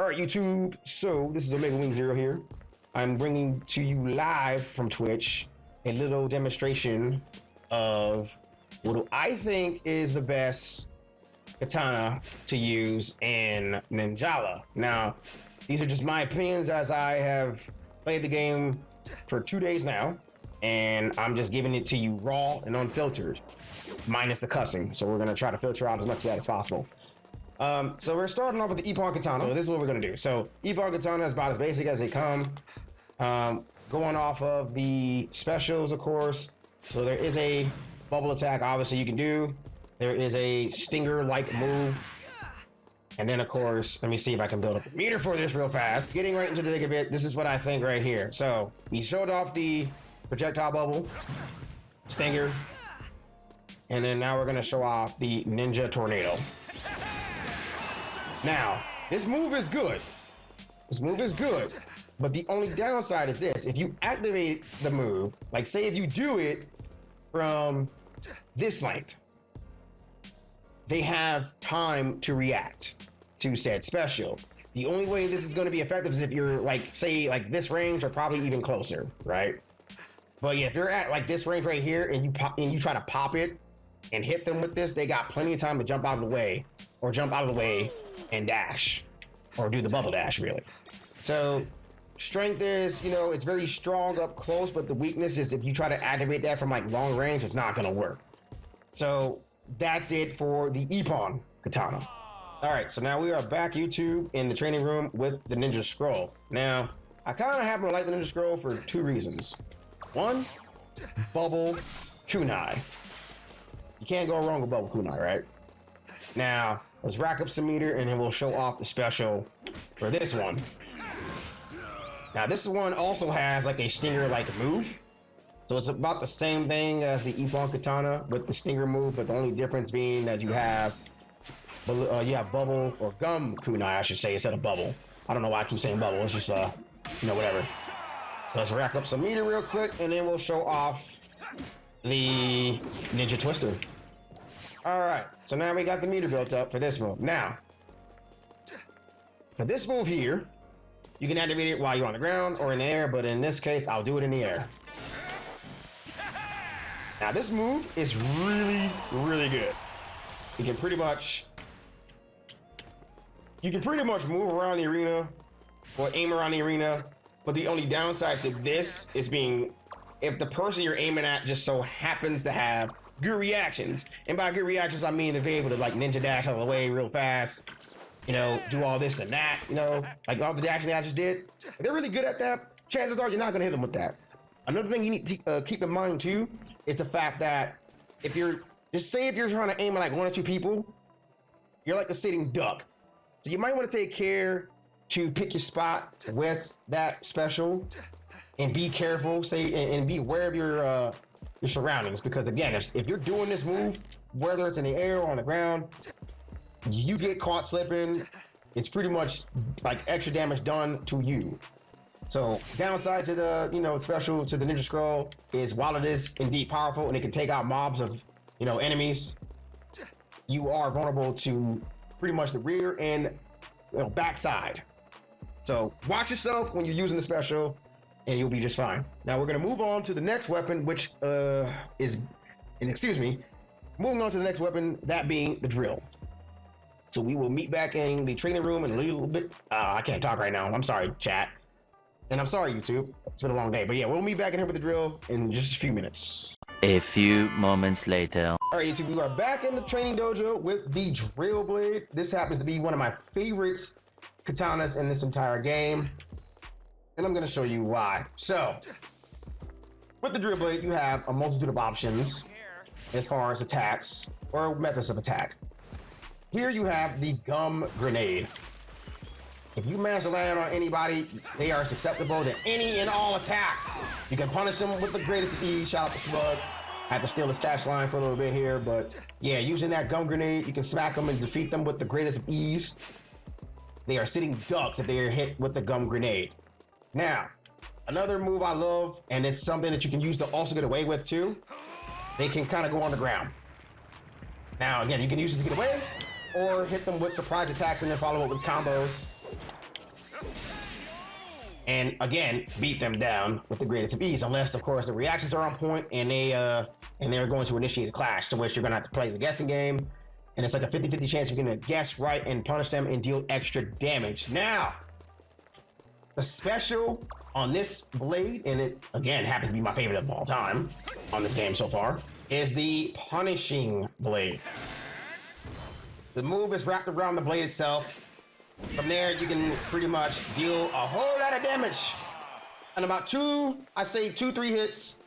All right, YouTube. So this is Omega Wing Zero here. I'm bringing to you live from Twitch a little demonstration of what I think is the best katana to use in Ninjala. Now, these are just my opinions as I have played the game for 2 days now, and I'm just giving it to you raw and unfiltered, minus the cussing. So we're gonna try to filter out as much of that as possible. So we're starting off with the Ippon Katana. So this is what we're gonna do. So Ippon Katana is about as basic as they come. Going off of the specials, of course. So there is a bubble attack, obviously you can do. There is a stinger-like move. And then of course, let me see if I can build up a meter for this real fast. Getting right into the thick of it, this is what I think right here. So we showed off the projectile bubble, stinger, and then now we're gonna show off the ninja tornado. Now, this move is good. This move is good, but the only downside is this. If you activate the move, like say if you do it from this length, they have time to react to said special. The only way this is going to be effective is if you're like, say like this range or probably even closer, right? But yeah, if you're at like this range right here and you try to pop it and hit them with this, they got plenty of time to jump out of the way or jump out of the way and dash or do the bubble dash really. So strength is, you know, it's very strong up close, but the weakness is if you try to activate that from like long range, it's not going to work. So that's it for the Ippon Katana. All right, so now we are back, YouTube, in the training room with the Ninja Scroll. Now, I kind of happen to like the Ninja Scroll for 2 reasons. One, bubble kunai. You can't go wrong with bubble kunai, right? Now, let's rack up some meter and then we'll show off the special for this one. Now, this one also has like a stinger-like move. So it's about the same thing as the Ippon Katana with the stinger move, but the only difference being that you have bubble or gum kunai, I should say, instead of bubble. I don't know why I keep saying bubble. It's just, you know, whatever. Let's rack up some meter real quick, and then we'll show off the Ninja Twister. All right, so now we got the meter built up for this move. Now, for this move here, you can activate it while you're on the ground or in the air, but in this case, I'll do it in the air. Now this move is really, really good. You can pretty much move around the arena or aim around the arena, but the only downside to this is being, if the person you're aiming at just so happens to have good reactions, and by good reactions, I mean they're able to like ninja dash out of the way real fast, you know, do all this and that, you know, like all the dashing that I just did. If they're really good at that, chances are you're not gonna hit them with that. Another thing you need to keep in mind too is the fact that if you're trying to aim at like 1 or 2 people, you're like a sitting duck. So you might want to take care to pick your spot with that special and be careful, and be aware of your surroundings, because again, if you're doing this move, whether it's in the air or on the ground, you get caught slipping, it's pretty much like extra damage done to you. So downside to the, you know, special to the Ninja Scroll is while it is indeed powerful and it can take out mobs of, you know, enemies, you are vulnerable to pretty much the rear and, you know, backside. So watch yourself when you're using the special and you'll be just fine. Now we're gonna move on to the next weapon, which moving on to the next weapon, that being the drill. So we will meet back in the training room in a little bit. I can't talk right now. I'm sorry, chat. And I'm sorry, YouTube. It's been a long day. But yeah, we'll meet back in here with the drill in just a few minutes. A few moments later. All right, YouTube, we are back in the training dojo with the drill blade. This happens to be one of my favorite katanas in this entire game. And I'm going to show you why. So, with the drill blade, you have a multitude of options as far as attacks or methods of attack. Here you have the gum grenade. If you manage to land on anybody, they are susceptible to any and all attacks. You can punish them with the greatest ease. Shout out to Slug. I had to steal the stash line for a little bit here, but yeah, using that gum grenade, you can smack them and defeat them with the greatest ease. They are sitting ducks if they are hit with the gum grenade. Now, another move I love, and it's something that you can use to also get away with too. They can kind of go on the ground. Now, again, you can use it to get away or hit them with surprise attacks and then follow up with combos. and again beat them down with the greatest of ease, unless of course the reactions are on point and they're going to initiate a clash, to which you're gonna have to play the guessing game, and it's like a 50-50 chance you're gonna guess right and punish them and deal extra damage. Now, the special on this blade, and it again happens to be my favorite of all time on this game so far, is the punishing blade. The move is wrapped around the blade itself. From there, you can pretty much deal a whole lot of damage. And about 2-3 hits,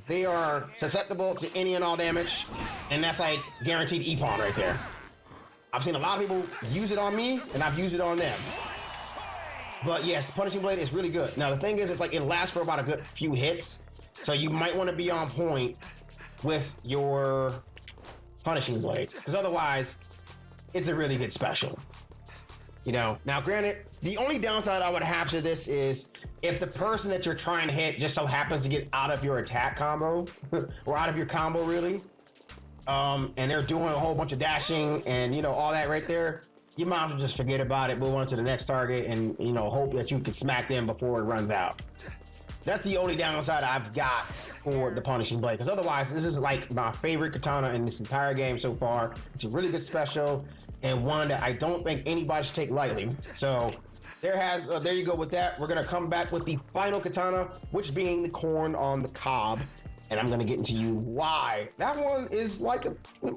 they are susceptible to any and all damage. And that's like guaranteed EPON right there. I've seen a lot of people use it on me, and I've used it on them. But yes, the punishing blade is really good. Now, the thing is, it's like it lasts for about a good few hits. So you might want to be on point with your punishing blade, because otherwise, it's a really good special. You know, now granted, the only downside I would have to this is if the person that you're trying to hit just so happens to get out of your attack combo or out of your combo really, and they're doing a whole bunch of dashing and, you know, all that right there, you might as well just forget about it, move on to the next target, and, you know, hope that you can smack them before it runs out. That's the only downside I've got for the punishing blade, because otherwise this is like my favorite katana in this entire game so far. It's a really good special, and one that I don't think anybody should take lightly. So there you go with that. We're gonna come back with the final katana, which being the corn on the cob, and I'm gonna get into you why that one is like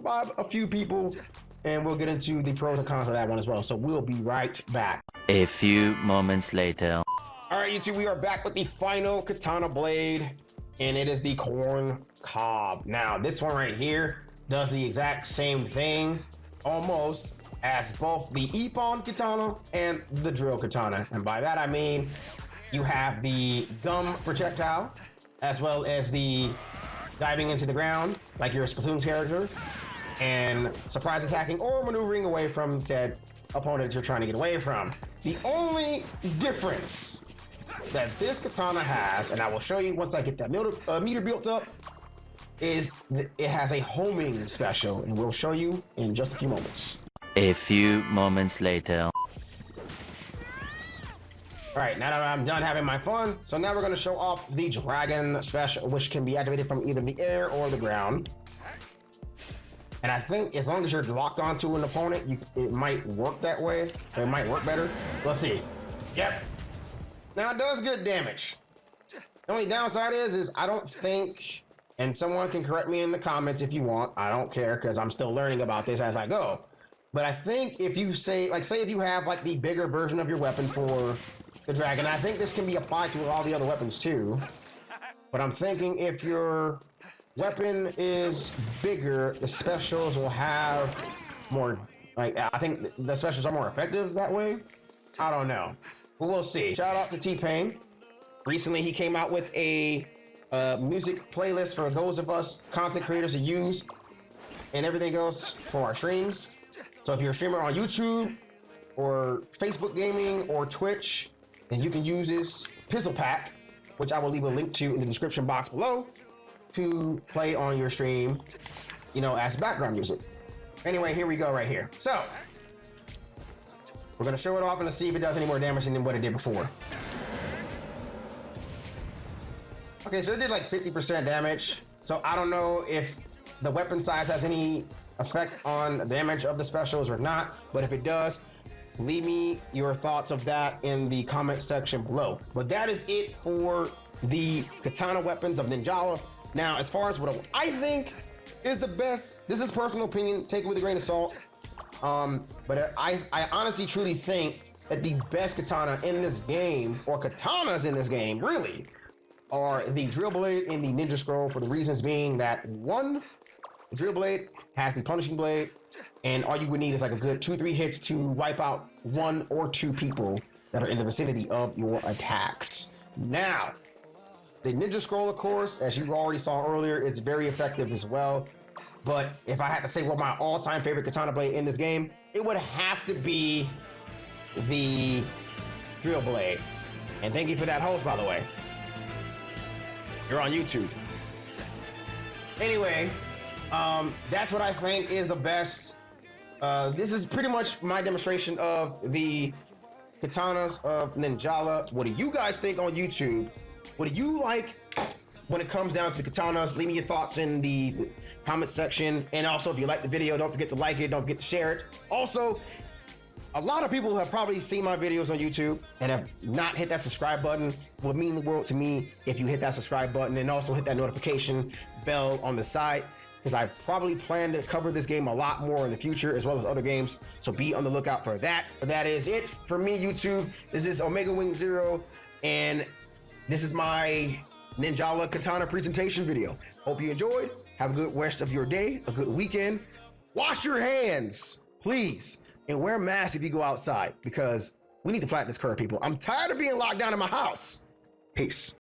by a few people, and we'll get into the pros and cons of that one as well. So we'll be right back. A few moments later. All right, YouTube, we are back with the final katana blade, and it is the corn cob. Now, this one right here does the exact same thing, almost, as both the Ippon katana and the drill katana. And by that, I mean you have the gum projectile, as well as the diving into the ground, like your Splatoon character, and surprise attacking or maneuvering away from said opponent you're trying to get away from. The only difference that this katana has, and I will show you once I get that meter built up, is that it has a homing special, and we'll show you in just a few moments. A few moments later. All right, now that I'm done having my fun, so now we're going to show off the dragon special, which can be activated from either the air or the ground. And I think as long as you're locked onto an opponent, it might work that way, or it might work better. Let's see. Yep. Now it does good damage. The only downside is I don't think, and someone can correct me in the comments if you want, I don't care, because I'm still learning about this as I go. But I think if you say if you have like the bigger version of your weapon for the dragon, I think this can be applied to all the other weapons too. But I'm thinking if your weapon is bigger, the specials will have more, I think the specials are more effective that way. I don't know. But we'll see. Shout out to T-Pain. Recently, he came out with a music playlist for those of us content creators to use and everything else for our streams. So if you're a streamer on YouTube or Facebook Gaming or Twitch, then you can use this Pizzle Pack, which I will leave a link to in the description box below, to play on your stream, you know, as background music. Anyway, here we go right here. So we're gonna show it off and see if it does any more damage than what it did before. Okay, so it did like 50% damage. So I don't know if the weapon size has any effect on the damage of the specials or not, but if it does, leave me your thoughts of that in the comment section below. But that is it for the katana weapons of Ninjala. Now, as far as what I think is the best, this is personal opinion, take it with a grain of salt. But I honestly truly think that the best katana in this game, or katanas in this game, really, are the drill blade and the ninja scroll, for the reasons being that one, the drill blade has the punishing blade, and all you would need is like a good 2-3 hits to wipe out 1 or 2 people that are in the vicinity of your attacks. Now, the ninja scroll, of course, as you already saw earlier, is very effective as well. But if I had to say what my all-time favorite katana blade in this game, it would have to be the drill blade. And thank you for that host, by the way. You're on YouTube. Anyway, that's what I think is the best. This is pretty much my demonstration of the Katanas of Ninjala. What do you guys think on YouTube? What do you like when it comes down to the katanas? Leave me your thoughts in the comment section. And also, if you like the video, don't forget to like it. Don't forget to share it. Also, a lot of people have probably seen my videos on YouTube and have not hit that subscribe button. It would mean the world to me if you hit that subscribe button and also hit that notification bell on the side, because I probably plan to cover this game a lot more in the future, as well as other games. So be on the lookout for that. But that is it for me, YouTube. This is Omega Wing Zero, and this is my Ninjala Katana presentation video. Hope you enjoyed. Have a good rest of your day, a good weekend. Wash your hands, please. And wear a mask if you go outside, because we need to flatten this curve, people. I'm tired of being locked down in my house. Peace.